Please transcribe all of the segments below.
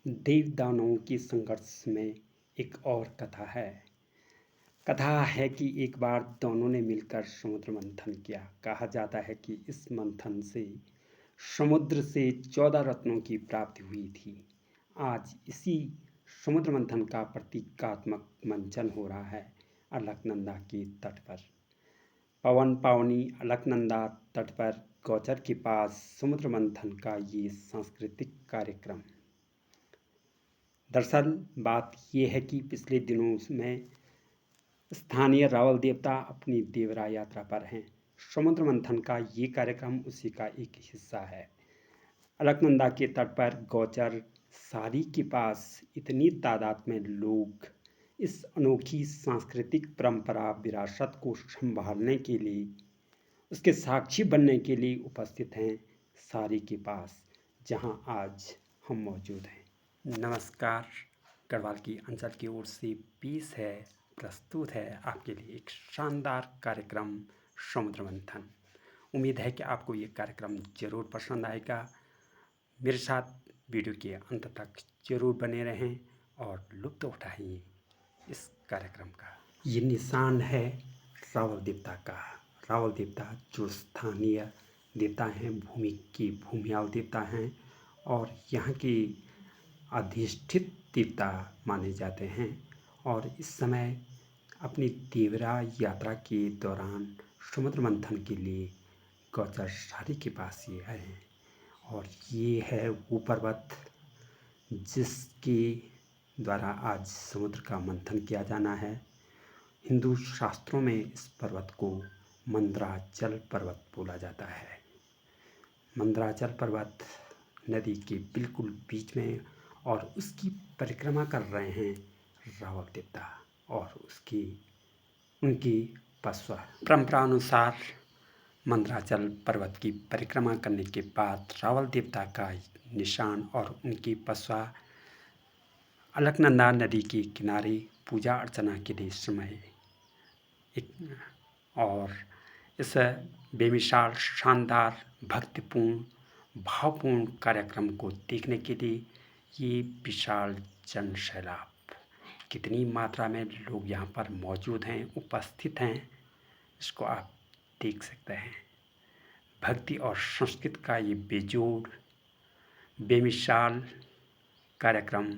देव दानवों के संघर्ष में एक और कथा है। कथा है कि एक बार दोनों ने मिलकर समुद्र मंथन किया। कहा जाता है कि इस मंथन से समुद्र से 14 रत्नों की प्राप्ति हुई थी। आज इसी समुद्र मंथन का प्रतीकात्मक मंचन हो रहा है अलकनंदा के तट पर। पवन पावनी अलकनंदा तट पर गौचर के पास समुद्र मंथन का ये सांस्कृतिक कार्यक्रम। दरअसल बात यह है कि पिछले दिनों में स्थानीय रावल देवता अपनी देवरा यात्रा पर हैं। समुद्र मंथन का ये कार्यक्रम उसी का एक हिस्सा है। अलकनंदा के तट पर गौचर सारी के पास इतनी तादाद में लोग इस अनोखी सांस्कृतिक परंपरा विरासत को संभालने के लिए, उसके साक्षी बनने के लिए उपस्थित हैं सारी के पास, जहां आज हम मौजूद हैं। नमस्कार, गढ़वाल की अंचल की ओर से पेश है, प्रस्तुत है आपके लिए एक शानदार कार्यक्रम समुद्र मंथन। उम्मीद है कि आपको ये कार्यक्रम जरूर पसंद आएगा। मेरे साथ वीडियो के अंत तक जरूर बने रहें और लुत्फ उठाइए इस कार्यक्रम का। ये निशान है रावल देवता का। रावल देवता जो स्थानीय देवता हैं, भूमि के भूमियाल देवता हैं और यहाँ की अधिष्ठित देवता माने जाते हैं। और इस समय अपनी देवरा यात्रा के दौरान समुद्र मंथन के लिए गौचर सारी के पास ये आए हैं। और ये है वो पर्वत जिसके द्वारा आज समुद्र का मंथन किया जाना है। हिंदू शास्त्रों में इस पर्वत को मंदराचल पर्वत बोला जाता है। मंदराचल पर्वत नदी के बिल्कुल बीच में और उसकी परिक्रमा कर रहे हैं रावल देवता और उनकी पशु। परंपरा अनुसार मंदराचल पर्वत की परिक्रमा करने के बाद रावल देवता का निशान और उनकी पशु अलकनंदा नदी के किनारे पूजा अर्चना के लिए समय और इस बेमिसाल शानदार भक्तिपूर्ण भावपूर्ण कार्यक्रम को देखने के लिए ये विशाल जन सैलाब, कितनी मात्रा में लोग यहाँ पर मौजूद हैं, उपस्थित हैं, इसको आप देख सकते हैं। भक्ति और संस्कृति का ये बेजोड़ बेमिसाल कार्यक्रम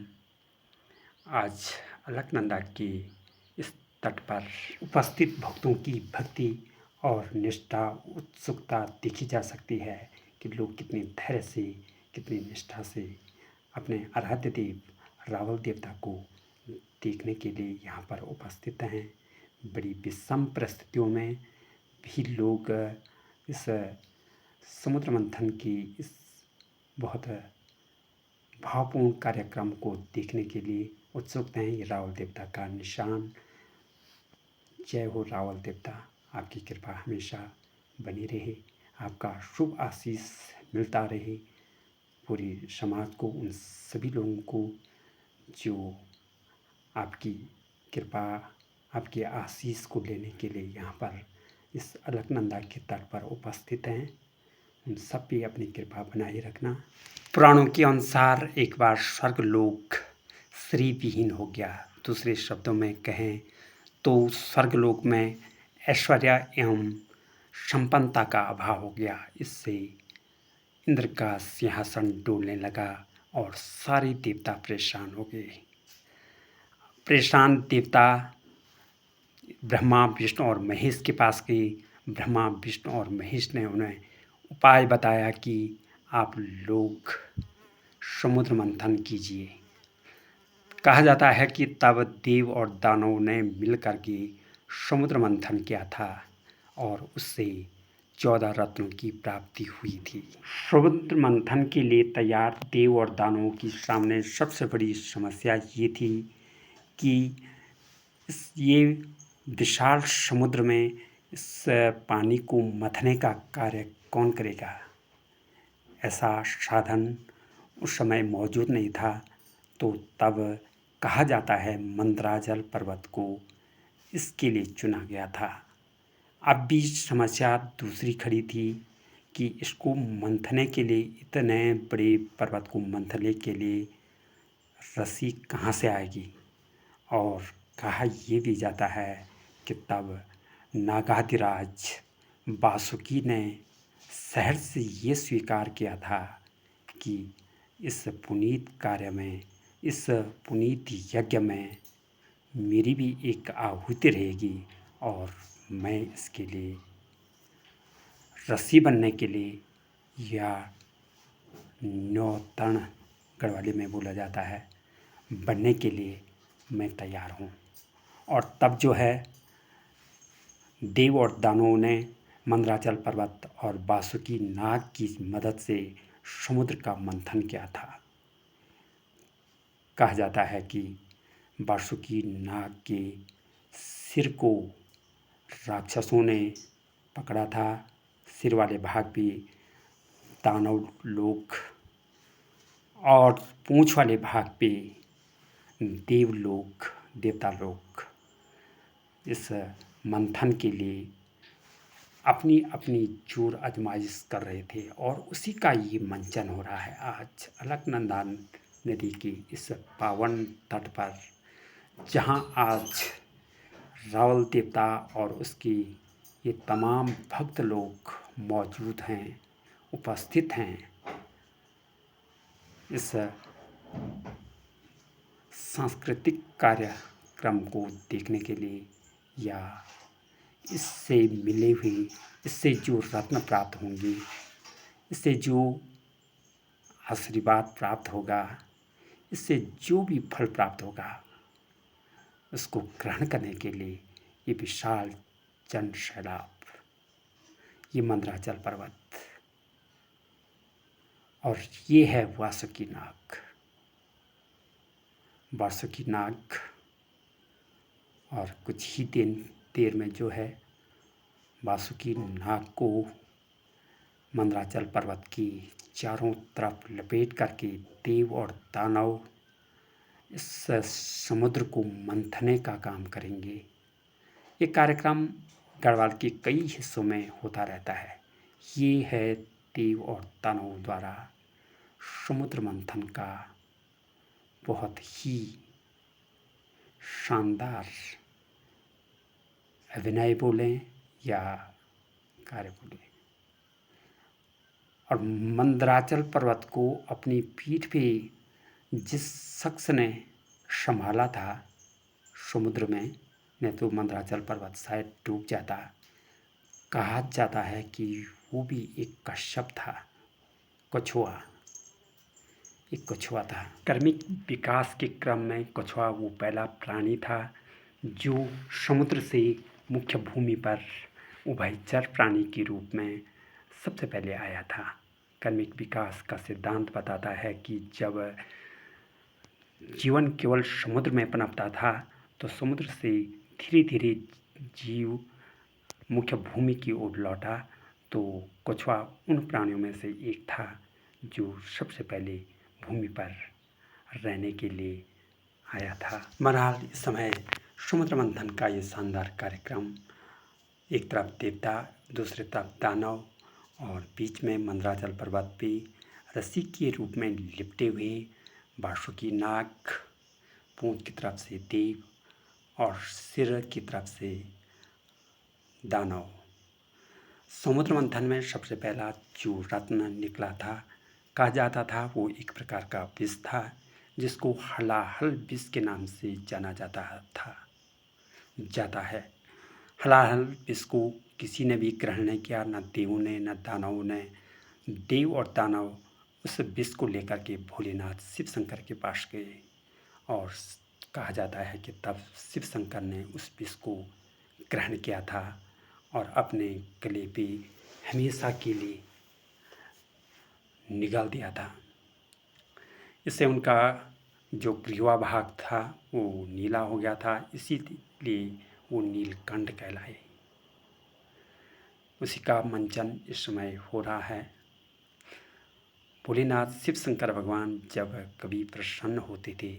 आज अलकनंदा के इस तट पर उपस्थित भक्तों की भक्ति और निष्ठा, उत्सुकता देखी जा सकती है कि लोग कितने धैर्य से, कितनी निष्ठा से अपने आराध्य देव रावल देवता को देखने के लिए यहाँ पर उपस्थित हैं। बड़ी विषम परिस्थितियों में भी लोग इस समुद्र मंथन की इस बहुत भावपूर्ण कार्यक्रम को देखने के लिए उत्सुक हैं। ये रावल देवता का निशान। जय हो रावल देवता, आपकी कृपा हमेशा बनी रहे, आपका शुभ आशीष मिलता रहे पूरे समाज को, उन सभी लोगों को जो आपकी कृपा, आपके आशीष को लेने के लिए यहाँ पर इस अलकनंदा के तट पर उपस्थित हैं। उन सब पे अपनी कृपा बनाए रखना। पुराणों के अनुसार एक बार स्वर्गलोक श्री विहीन हो गया। दूसरे शब्दों में कहें तो स्वर्गलोक में ऐश्वर्य एवं संपन्नता का अभाव हो गया। इससे इंद्र का सिंहासन डोलने लगा और सारे देवता परेशान हो गए। परेशान देवता ब्रह्मा, विष्णु और महेश के पास गए। ब्रह्मा, विष्णु और महेश ने उन्हें उपाय बताया कि आप लोग समुद्र मंथन कीजिए। कहा जाता है कि तब देव और दानव ने मिलकर के समुद्र मंथन किया था और उससे 14 रत्नों की प्राप्ति हुई थी। समुद्र मंथन के लिए तैयार देव और दानवों के सामने सबसे बड़ी समस्या ये थी कि ये विशाल समुद्र में इस पानी को मथने का कार्य कौन करेगा। ऐसा साधन उस समय मौजूद नहीं था। तो तब कहा जाता है मंदराचल पर्वत को इसके लिए चुना गया था। अब भी समस्या दूसरी खड़ी थी कि इसको मंथने के लिए, इतने बड़े पर्वत को मंथने के लिए रस्सी कहाँ से आएगी। और कहा ये भी जाता है कि तब नागाधिराज वासुकी ने सहर्ष से ये स्वीकार किया था कि इस पुनीत कार्य में, इस पुनीत यज्ञ में मेरी भी एक आहुति रहेगी और मैं इसके लिए रस्सी बनने के लिए, या न्योतण गढ़वाली में बोला जाता है, बनने के लिए मैं तैयार हूँ। और तब जो है देव और दानवों ने मंदराचल पर्वत और वासुकी नाग की मदद से समुद्र का मंथन किया था। कहा जाता है कि वासुकी नाग के सिर को राक्षसों ने पकड़ा था। सिर वाले भाग पे दानव लोग और पूंछ वाले भाग पे देव लोग, देवता लोग इस मंथन के लिए अपनी अपनी जोर आजमाइश कर रहे थे। और उसी का ये मंचन हो रहा है आज अलकनंदा नदी की इस पावन तट पर, जहाँ आज रावल देवता और उसकी ये तमाम भक्त लोग मौजूद हैं, उपस्थित हैं इस सांस्कृतिक कार्यक्रम को देखने के लिए, या इससे मिले हुए, इससे जो रत्न प्राप्त होंगे, इससे जो आशीर्वाद प्राप्त होगा, इससे जो भी फल प्राप्त होगा, उसको ग्रहण करने के लिए ये विशाल जन सैलाब, ये मंदराचल पर्वत, और ये है वासुकी नाग। वासुकी नाग और कुछ ही देर में जो है वासुकी नाग को मंदराचल पर्वत की चारों तरफ लपेट करके देव और दानव इस समुद्र को मंथने का काम करेंगे। ये कार्यक्रम गढ़वाल के कई हिस्सों में होता रहता है। ये है देव और दानवों द्वारा समुद्र मंथन का बहुत ही शानदार अभिनय बोलें या कार्य बोलें। और मंदराचल पर्वत को अपनी पीठ पे जिस शख्स ने संभाला था समुद्र में, नहीं तो मंदराचल पर्वत शायद डूब जाता। कहा जाता है कि वो भी एक कश्यप था, कछुआ, एक कछुआ था। कर्मिक विकास के क्रम में कछुआ वो पहला प्राणी था जो समुद्र से मुख्य भूमि पर उभयचर प्राणी के रूप में सबसे पहले आया था। कर्मिक विकास का सिद्धांत बताता है कि जब जीवन केवल समुद्र में पनपता था तो समुद्र से धीरे धीरे जीव मुख्य भूमि की ओर लौटा, तो कछुआ उन प्राणियों में से एक था जो सबसे पहले भूमि पर रहने के लिए आया था। बहरहाल इस समय समुद्र मंथन का ये शानदार कार्यक्रम, एक तरफ देवता, दूसरी तरफ दानव, और बीच में मंदराचल पर्वत पे रस्सी के रूप में लिपटे हुए वासुकी नाग, पूंछ की तरफ से देव और सिर की तरफ से दानव। समुद्र मंथन में सबसे पहला जो रत्न निकला था, कहा जाता था वो एक प्रकार का विष था जिसको हलाहल विष के नाम से जाना जाता है। हलाहल विष को किसी ने भी ग्रहण नहीं किया, न देवों ने न दानवों ने। देव और दानव उस विष को लेकर के भोलेनाथ शिव शंकर के पास गए, और कहा जाता है कि तब शिव शंकर ने उस विष को ग्रहण किया था और अपने गले पे हमेशा के लिए निगल दिया था। इससे उनका जो ग्रीवा भाग था वो नीला हो गया था, इसीलिए वो नीलकंठ कहलाए। उसी का मंचन इस समय हो रहा है। भोलेनाथ शिव शंकर भगवान जब कभी प्रसन्न होते थे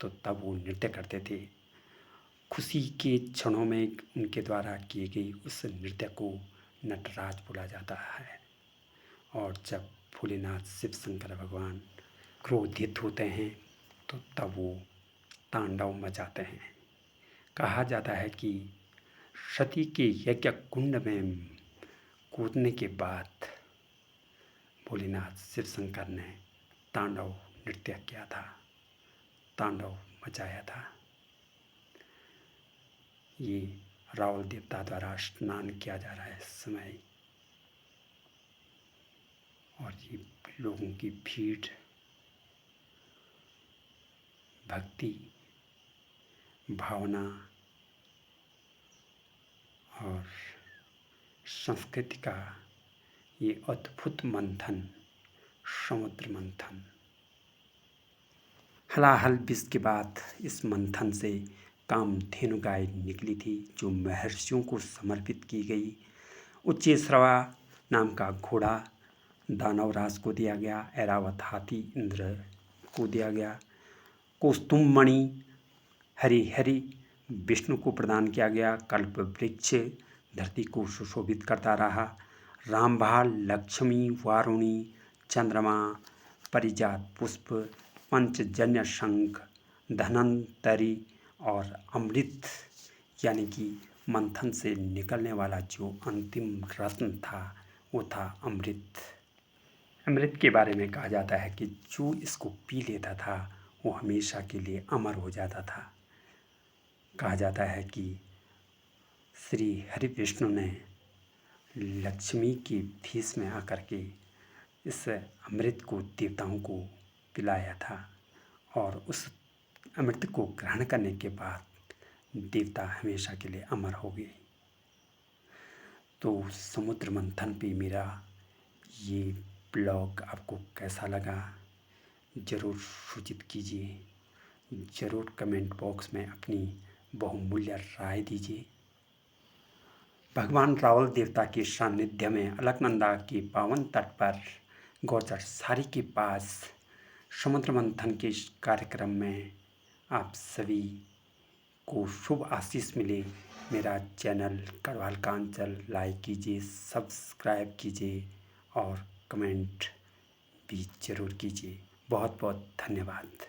तो तब वो नृत्य करते थे। खुशी के क्षणों में उनके द्वारा किए गए उस नृत्य को नटराज बोला जाता है। और जब भोलेनाथ शिव शंकर भगवान क्रोधित होते हैं तो तब वो तांडव मचाते हैं। कहा जाता है कि सती के यज्ञ कुंड में कूदने के बाद भोलेनाथ शिव शंकर ने तांडव नृत्य किया था, तांडव मचाया था। ये रावल देवता द्वारा स्नान किया जा रहा है इस समय, और ये लोगों की भीड़ भक्ति भावना और संस्कृति का ये अद्भुत मंथन, समुद्र मंथन। हलाहल विष के बाद इस मंथन से कामधेनु गाय निकली थी, जो महर्षियों को समर्पित की गई। उच्चैश्रवा नाम का घोड़ा दानवराज को दिया गया, ऐरावत हाथी इंद्र को दिया गया, कौस्तुभमणि हरि विष्णु को प्रदान किया गया, कल्प वृक्ष धरती को सुशोभित करता रहा, रामभाल लक्ष्मी वारुणी चंद्रमा परिजात पुष्प पंचजन्य शंख धनंतरी और अमृत, यानी कि मंथन से निकलने वाला जो अंतिम रत्न था वो था अमृत। अमृत के बारे में कहा जाता है कि जो इसको पी लेता था वो हमेशा के लिए अमर हो जाता था। कहा जाता है कि श्री हरि विष्णु ने लक्ष्मी की भेष में आकर के इस अमृत को देवताओं को पिलाया था, और उस अमृत को ग्रहण करने के बाद देवता हमेशा के लिए अमर हो गए। तो समुद्र मंथन पे मेरा ये ब्लॉग आपको कैसा लगा ज़रूर सूचित कीजिए, ज़रूर कमेंट बॉक्स में अपनी बहुमूल्य राय दीजिए। भगवान रावल देवता के सानिध्य में अलकनंदा के पावन तट पर गौचर सारी के पास समुद्र मंथन के इस कार्यक्रम में आप सभी को शुभ आशीष मिले। मेरा चैनल गढ़वाल का अंचल लाइक कीजिए, सब्सक्राइब कीजिए और कमेंट भी ज़रूर कीजिए। बहुत बहुत धन्यवाद।